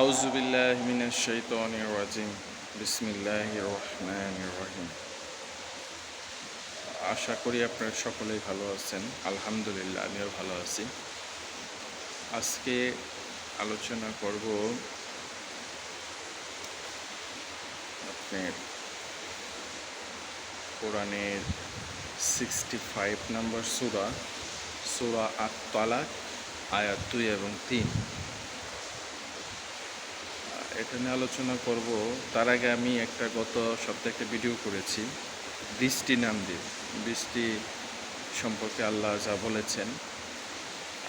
আউযু বিল্লাহি মিনাশ শাইতানির রাজিম। বিসমিল্লাহির রহমানির রহিম। আশা করি আপনারা সকলেই ভালো আছেন। আলহামদুলিল্লাহ, আমিও ভালো আছি। আজকে আলোচনা করব আপনার কোরআনের 65 নম্বর সূরা, সূরা আত-তালাক, আয়াত 2 এবং 3। এটা নিয়ে আলোচনা করব। তার আগে আমি গত সপ্তাহে একটা ভিডিও করেছি বৃষ্টি নাম দিয়ে। বৃষ্টি সম্পর্কে আল্লাহ যা বলেছেন,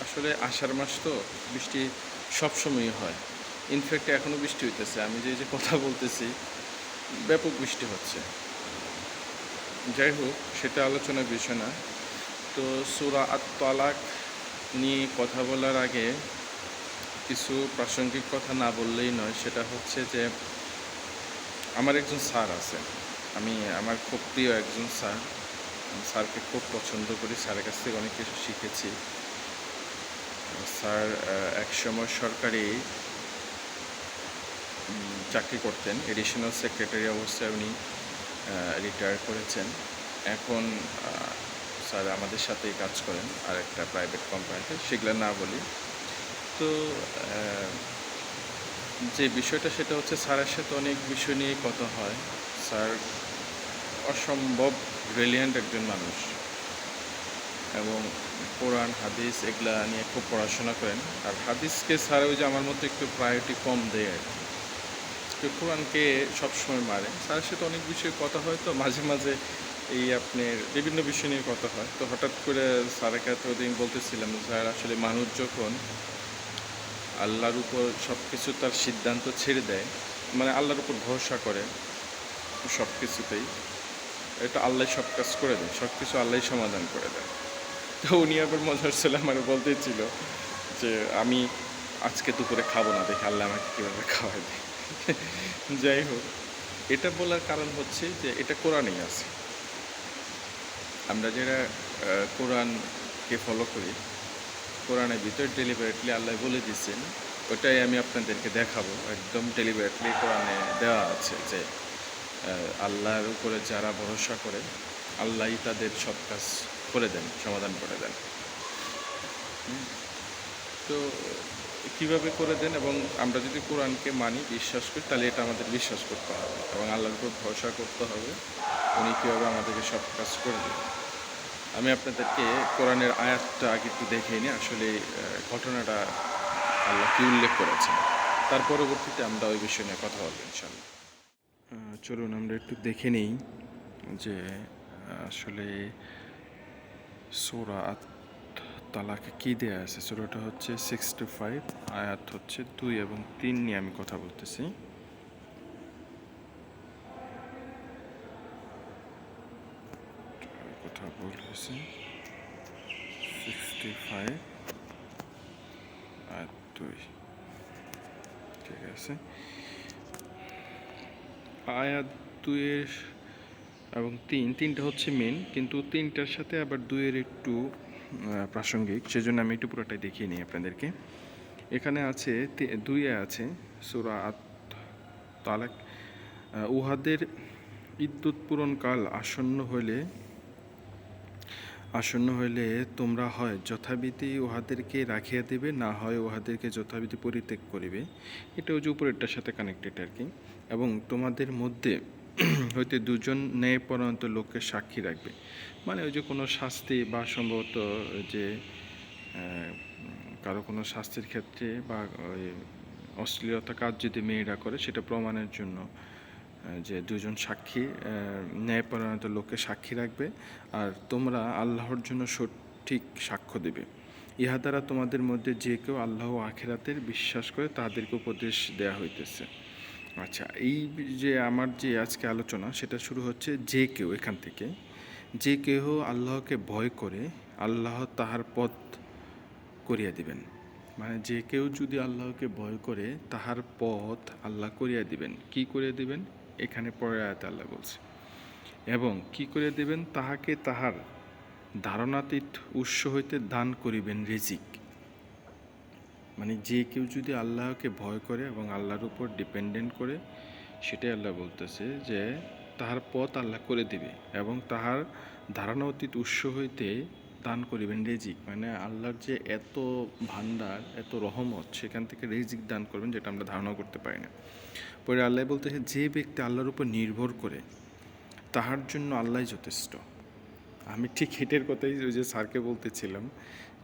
আসলে আষাঢ় মাস তো বৃষ্টি সবসময়ই হয়। ইনফ্যাক্ট এখনও বৃষ্টি হইতেছে, আমি যে কথা বলতেছি ব্যাপক বৃষ্টি হচ্ছে। যাই হোক, সেটা আলোচনার বিষয় না। তো সূরা আত-তালাক নিয়ে কথা বলার আগে কিছু প্রাসঙ্গিক কথা না বললেই নয়। সেটা হচ্ছে যে আমার একজন স্যার আছে, আমার খুব প্রিয় একজন স্যার। স্যারকে খুব পছন্দ করি, স্যারের কাছ থেকে অনেক কিছু শিখেছি। স্যার একসময় সরকারি চাকরি করতেন, এডিশনাল সেক্রেটারি অবস্থায় উনি রিটায়ার করেছেন। এখন স্যার আমাদের সাথেই কাজ করেন আর একটা প্রাইভেট কোম্পানিতে, সেগুলো না বলি। তো যে বিষয়টা সেটা হচ্ছে স্যারের সাথে অনেক বিষয় নিয়ে কথা হয়। স্যার অসম্ভব ব্রিলিয়ান্ট একজন মানুষ এবং কোরআন হাদিস এগুলা নিয়ে খুব পড়াশোনা করেন। আর হাদিসকে স্যার ওই যে আমার মতো একটু প্রায়োরিটি কম দেয় আর কি। তো কোরআনকে সবসময় মারে। স্যারের সাথে অনেক বিষয়ে কথা হয়, তো মাঝে মাঝে এই আপনার বিভিন্ন বিষয় নিয়ে কথা হয়। তো হঠাৎ করে স্যারকে এতদিন বলতেছিলাম, স্যার আসলে মানুষ যখন আল্লাহর উপর সব কিছু তার সিদ্ধান্ত ছেড়ে দেয়, মানে আল্লাহর উপর ভরসা করে সব কিছুতেই, এটা আল্লাহ সব কাজ করে দেয়, সব কিছু আল্লাহ সমাধান করে দেয়। তো উনি আবার মজার ছিল, আমার বলতেই ছিল যে আমি আজকে দুপুরে খাবো না, দেখে আল্লাহ আমাকে কীভাবে খাওয়াই দেয়। যাই হোক, এটা বলার কারণ হচ্ছে যে এটা কোরআনেই আছে। আমরা যারা কোরআনকে ফলো করি, কোরআনের ভিতর ডেলিভারেটলি আল্লাহ বলে দিচ্ছেন, ওটাই আমি আপনাদেরকে দেখাবো। একদম ডেলিভারেটলি কোরআনে দেওয়া আছে যে আল্লাহর উপরে যারা ভরসা করে, আল্লাহই তাদের সব কাজ করে দেন, সমাধান করে দেন। তো কীভাবে করে দেন, এবং আমরা যদি কোরআনকে মানি, বিশ্বাস করি, তাহলে এটা আমাদের বিশ্বাস করতে হবে এবং আল্লাহর উপর ভরসা করতে হবে উনি কীভাবে আমাদেরকে সব কাজ করে দেন। আমি আপনাদেরকে কোরআনের আয়াতটা আগে একটু দেখে নিই, আসলে ঘটনাটা আল্লাহ কী উল্লেখ করেছেন। তার পরবর্তীতে আমরা ওই বিষয় নিয়ে কথা বলবো ইনশাআল্লাহ। চলুন আমরা একটু দেখে নিই যে আসলে সূরা আত-তালাকে কী দেয়া আছে। সূরাটা হচ্ছে 65, আয়াত হচ্ছে 2 এবং 3 নিয়ে আমি কথা বলতেছি। কথা বলতেছি 65 আয়াত 2, ঠিক আছে। আয়াত 2 এবং 3টা হচ্ছে মেন, কিন্তু 3টার সাথে আবার 2 একটু প্রাসঙ্গিক, সেজন্য আমি একটু পুরোটাই দেখিয়ে নিই আপনাদেরকে। এখানে আছে 2 আছে সূরা আত-তালাক, উহাদের ইদ্যত পূরণকাল আসন্ন হইলে তোমরা হয় যথাবিধি উহাদেরকে রাখিয়া দিবে, না হয় উহাদেরকে যথাবিধি পরিত্যাগ করিবে। এটা ওই যে উপরেরটার সাথে কানেক্টেড আর কি। এবং তোমাদের মধ্যে হইতে 2 জন ন্যায়পরায়ণ লোককে সাক্ষী রাখবে। মানে ওই যে কোনো শাস্তি বা সম্ভবত যে কারো কোনো শাস্তির ক্ষেত্রে বা ওই অশ্লীলতা কাজ যদি মেয়েরা করে, সেটা প্রমাণের জন্য যে 2 জন সাক্ষী, ন্যায়পরায়ণ লোককে সাক্ষী রাখবে। আর তোমরা আল্লাহর জন্য সঠিক সাক্ষ্য দেবে। ইহা দ্বারা তোমাদের মধ্যে যে কেউ আল্লাহ ও আখিরাতের বিশ্বাস করে তাদেরকে উপদেশ দেয়া হইতেছে। আচ্ছা, এই যে আমার যে আজকে আলোচনা, সেটা শুরু হচ্ছে যে কেউ, এখান থেকে যে কেউ আল্লাহকে ভয় করে, আল্লাহ তাহার পথ করিয়া দিবেন। মানে যে কেউ যদি আল্লাহকে ভয় করে, তাহার পথ আল্লাহ করিয়া দিবেন। কি করে দিবেন? এখানে পরের আয়াতে আল্লাহ বলছে। এবং কি করে দিবেন? তাহাকে তাহার ধারণাতীত উৎস হইতে দান করিবেন রিজিক। মানে যে কেউ যদি আল্লাহকে ভয় করে এবং আল্লাহর উপর ডিপেন্ডেন্ট করে, সেটাই আল্লাহ বলতেছে যে তাহার পথ আল্লাহ করে দিবে এবং তাহার ধারণা অতীত উৎস হইতে দান করিবেন রেজিক। মানে আল্লাহর যে এত ভান্ডার, এত রহমত, সেখান থেকে রেজিক দান করবেন যেটা আমরা ধারণা করতে পারি না। পরে আল্লাহ বলতেছে যে ব্যক্তি আল্লাহর উপর নির্ভর করে তাহার জন্য আল্লাহই যথেষ্ট। আমি ঠিক হেঁটের কথাই ওই যে স্যারকে বলতেছিলাম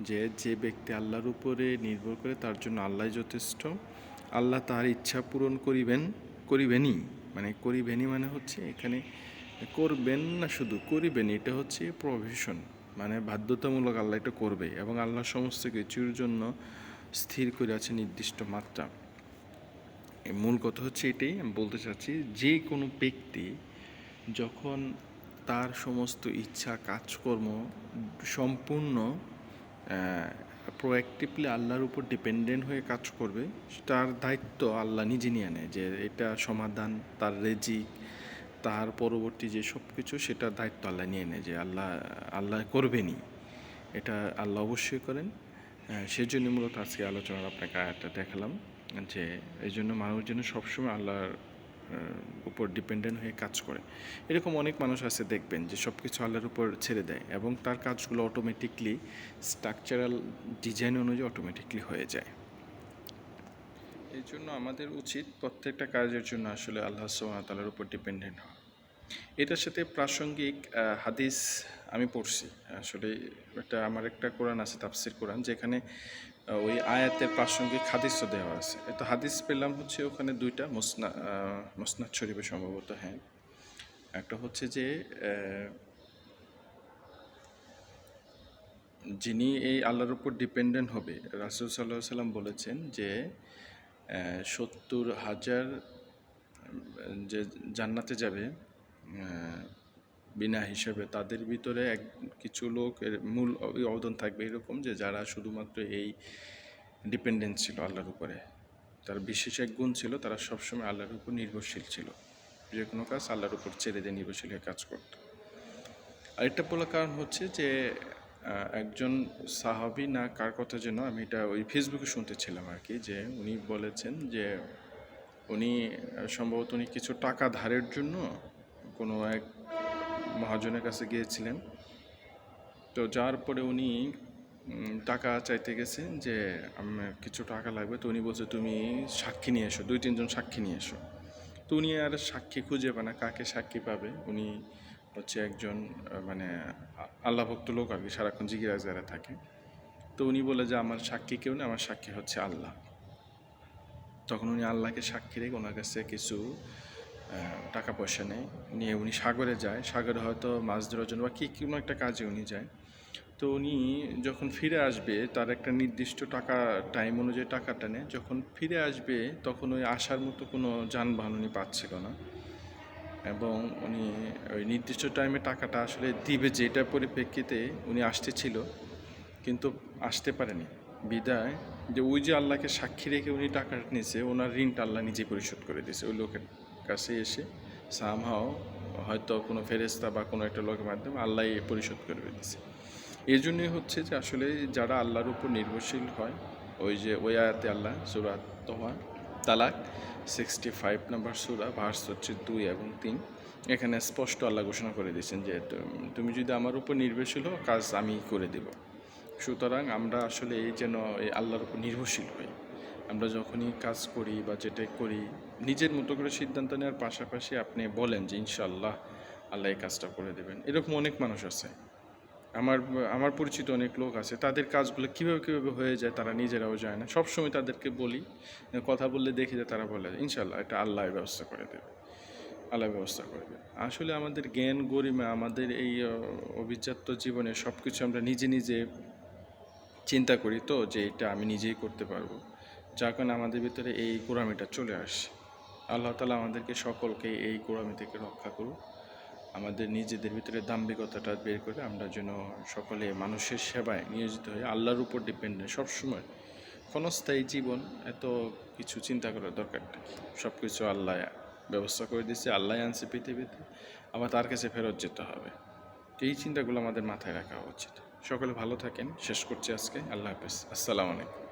যে যে ব্যক্তি আল্লাহর উপরে নির্ভর করে তার জন্য আল্লাহই যথেষ্ট। আল্লাহ তার ইচ্ছা পূরণ করিবেনই। মানে করিবেনই মানে হচ্ছে এখানে করবেন না, শুধু করিবেন, এটা হচ্ছে প্রভিশন, মানে বাধ্যতামূলক আল্লাহ এটা করবে এবং আল্লাহ সমস্ত কিছুর জন্য স্থির করে আছে নির্দিষ্ট মাত্রা। মূল কথা হচ্ছে এটাই আমি বলতে চাচ্ছি, যে কোনো ব্যক্তি যখন তার সমস্ত ইচ্ছা কাজকর্ম সম্পূর্ণ প্রোঅ্যাক্টিভলি আল্লাহর উপর ডিপেন্ডেন্ট হয়ে কাজ করবে, তার দায়িত্ব আল্লাহ নিজে নিয়ে নেয় যে এটা সমাধান, তার রেজিক, তার পরবর্তী যে সব কিছু, সেটার দায়িত্ব আল্লাহ নিয়ে নেয় যে আল্লাহ করবেনই, এটা আল্লাহ অবশ্যই করেন। সেজন্য মূলত আজকে আলোচনার আপনাকে আয়াতটা দেখালাম যে এই জন্য মানুষ যেন সবসময় আল্লাহর উপর ডিপেন্ডেন্ট হয়ে কাজ করে। এরকম অনেক মানুষ আছে দেখবেন যে সব কিছু আল্লাহর উপর ছেড়ে দেয় এবং তার কাজগুলো অটোমেটিকলি স্ট্রাকচারাল ডিজাইন অনুযায়ী অটোমেটিকলি হয়ে যায়। এই জন্য আমাদের উচিত প্রত্যেকটা কাজের জন্য আসলে আল্লাহ সুবহানাহু ওয়া তাআলার উপর ডিপেন্ডেন্ট হওয়া। এটার সাথে প্রাসঙ্গিক হাদিস আমি পড়ছি। আসলে এটা আমার একটা কোরআন আছে, তাফসির কোরআন, যেখানে ওই আয়াতের প্রাসঙ্গিক হাদিসও দেওয়া আছে। তো হাদিস পেলাম হচ্ছে ওখানে দুইটা, মুসনাদ শরীফে সম্ভবত, হ্যাঁ। একটা হচ্ছে যে যিনি এই আল্লাহর উপর ডিপেন্ডেন্ট হবে, রাসূল সাল্লাল্লাহু আলাইহি সাল্লাম বলেছেন যে 70,000 যে জান্নাতে যাবে বিনা হিসেবে, তাদের ভিতরে কিছু লোক মূল অবদান থাকবে এরকম যে যারা শুধুমাত্র এই ডিপেন্ডেন্ট ছিল আল্লাহর উপরে, তার বিশেষ এক গুণ ছিল, তারা সবসময় আল্লাহর উপর নির্ভরশীল ছিল, যে কোনো কাজ আল্লাহর উপর ছেড়ে দিয়ে নির্ভরশীল হয়ে কাজ করত। আরেকটা বলার কারণ হচ্ছে যে একজন সাহাবী না কার কথা যেন, আমি এটা ওই ফেসবুকে শুনতেছিলাম আর কি, যে উনি বলেছেন যে উনি সম্ভবত উনি কিছু টাকা ধারের জন্য কোনো এক মহাজনের কাছে গিয়েছিলেন। তো যাওয়ার পরে উনি টাকা চাইতে গেছেন যে আমার কিছু টাকা লাগবে। তো উনি বলছে তুমি সাক্ষী নিয়ে এসো, 2-3 জন সাক্ষী নিয়ে এসো। তো উনি আর সাক্ষী খুঁজে পায় না, কাকে সাক্ষী পাবে। উনি হচ্ছে একজন মানে আল্লাহ ভক্ত লোক আর কি, সারাক্ষণ জিকির আজকারে থাকে। তো উনি বলে যে আমার সাক্ষী কেউ না, আমার সাক্ষী হচ্ছে আল্লাহ। তখন উনি আল্লাহকে সাক্ষী রেখে ওনার কাছে কিছু টাকা পয়সা নিয়ে উনি সাগরে যায়। সাগরে হয়তো মাছ ধরার জন্য বা কোনো একটা কাজে উনি যায়। তো উনি যখন ফিরে আসবে, তার একটা নির্দিষ্ট টাকা টাইম অনুযায়ী টাকাটা নেয়। যখন ফিরে আসবে তখন ওই আসার মতো কোনো যানবাহন উনি পাচ্ছিল না এবং উনি ওই নির্দিষ্ট টাইমে টাকাটা আসলে দিবে যেটা পরিপ্রেক্ষিতে উনি আসতেছিল, কিন্তু আসতে পারেনি। বিদায় যে ওই যে আল্লাহকে সাক্ষী রেখে উনি টাকাটা নিয়েছে, ওনার ঋণটা আল্লাহ নিজে পরিশোধ করে দিয়েছে ওই লোকের কাছে এসে। সামহাও হয়তো কোনো ফেরেশতা বা কোনো একটা লোকের মাধ্যমে আল্লাহ পরিশোধ করে দিয়েছে। এই জন্যই হচ্ছে যে আসলে যারা আল্লাহর উপর নির্ভরশীল হয়, ওই যে ওই আয়াতে আল্লাহ সূরা তোহা তালাক 65 নম্বর সূরা, ভার্স হচ্ছে 2 এবং 3, এখানে স্পষ্ট আল্লাহ ঘোষণা করে দিয়েছেন যে তুমি যদি আমার উপর নির্ভরশীল হও, কাজ আমি করে দেব। সুতরাং আমরা আসলে এই যেন এই আল্লাহর উপর নির্ভরশীল হই। আমরা যখনই কাজ করি বা যেটাই করি, নিজের মতো করে সিদ্ধান্ত নেওয়ার পাশাপাশি আপনি বলেন যে ইনশাআল্লাহ আল্লাহ এই কাজটা করে দেবেন। এরকম অনেক মানুষ আছে, আমার পরিচিত অনেক লোক আছে, তাদের কাজগুলো কীভাবে হয়ে যায় তারা নিজেরাও যায় না। সবসময় তাদেরকে বলি, কথা বললে দেখি যে তারা বলে ইনশাআল্লাহ এটা আল্লাহ ব্যবস্থা করে দেবে, আল্লাহ ব্যবস্থা করে দেবে। আসলে আমাদের জ্ঞান গরিমা, আমাদের এই অভিজাত্য জীবনে সব কিছু আমরা নিজে চিন্তা করি তো যে এটা আমি নিজেই করতে পারবো, যার কারণে আমাদের ভিতরে এই গোঁড়ামিটা চলে আসে। আল্লাহ তাআলা আমাদেরকে সকলকে এই গোঁড়ামি থেকে রক্ষা করুক। আমাদের নিজেদের ভিতরে দাম্ভিকতাটা বের করে আমরা যেন সকলে মানুষের সেবায় নিয়োজিত হয়ে আল্লাহর উপর ডিপেন্ডেন্ট সবসময়। ক্ষণস্থায়ী জীবন, এত কিছু চিন্তা করার দরকারটা কি? সব কিছু আল্লাহ ব্যবস্থা করে দিচ্ছে, আল্লাহ আনছে পৃথিবীতে, আবার তার কাছে ফেরত যেতে হবে। তো এই চিন্তাগুলো আমাদের মাথায় রাখা উচিত। সকলে ভালো থাকেন। শেষ করছি আজকে। আল্লাহ হাফেজ। আসসালামু আলাইকুম।